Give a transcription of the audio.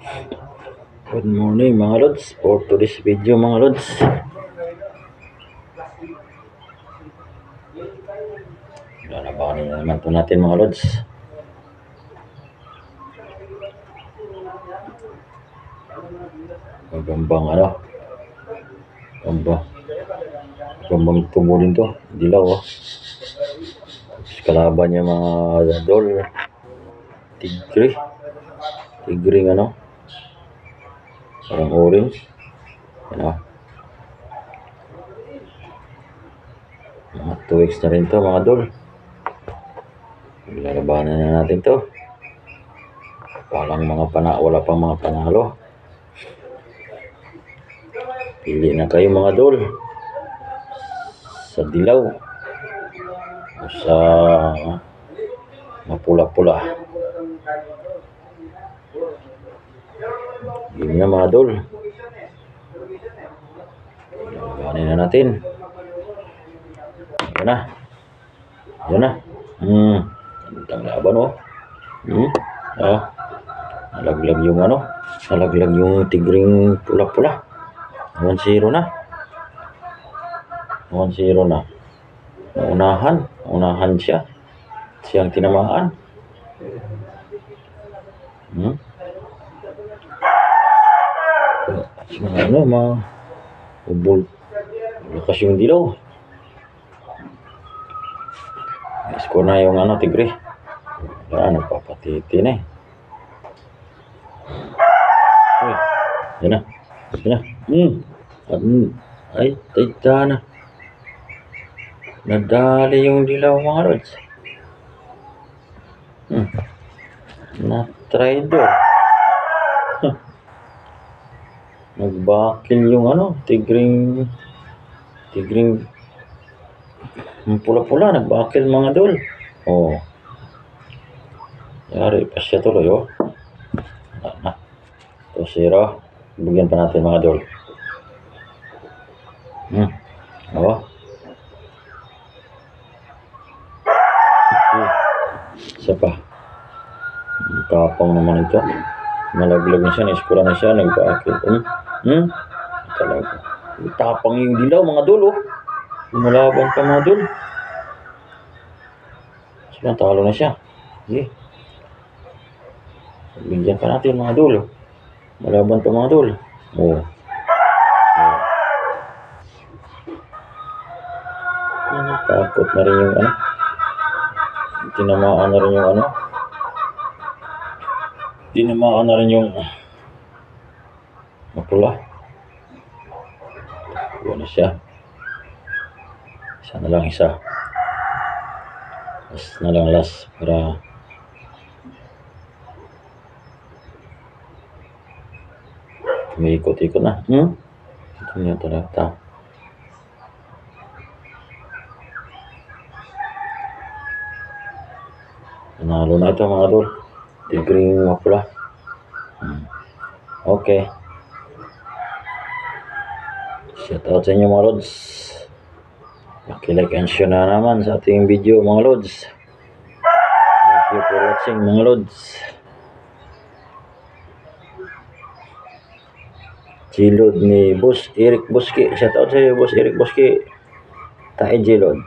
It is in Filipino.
Good morning mga lods. For today's video mga lods, lalabanin na naman ito natin mga lods. Magambang magambang tubo din to, dilaw kalaban niya mga dol, tigring parang orange, mga 2 weeks na rin to mga dol. Lalabanan na natin to. Wala pang mga panalo. Pili na kayo mga dol, sa dilaw o sa mapula-pula. Yun na mga dol, lalabanin na natin. Yan na. Ang laban nalaglag yung tigring pula-pula. 1-0 na. Unahan siya. Siyang tinamaan. Ubol. Lakas yung dilaw. Score na yung tigre. Nagpapatiti na Yan na. Ay, taita na. Nadali yung dilaw mga rods. Na-trader. Nagbakil yung tigring pula-pula, nagbakil mga dol. Yari pa siya tuloy 2-0. Bigyan pa natin mga dol. Isa pa. Tapang naman ito. Nalaglag na siya, naiskura na siya, nagpaakit. Talaga. Tapang yung dilaw mga dol Lumalaban pa mga dol. Talo na siya. Sige. Bigyan pa natin mga dol. Malaban pa mga dol. Takot na rin yung tinamaan na rin yung tinamaan na rin yung mapula. Buwan na siya. Isa na lang. Last para may ikot-ikot na. Ito niya talaga. Nanalo na ito mga dol. Tigring mapula. Okay. Shout out sa inyo mga lods. Like and share na naman sa ating video mga lods. Thank you for watching mga lods. Jilod ni Boss Eric Bosque. Shout out sa iyo Boss Eric Bosque. Tae Jilod.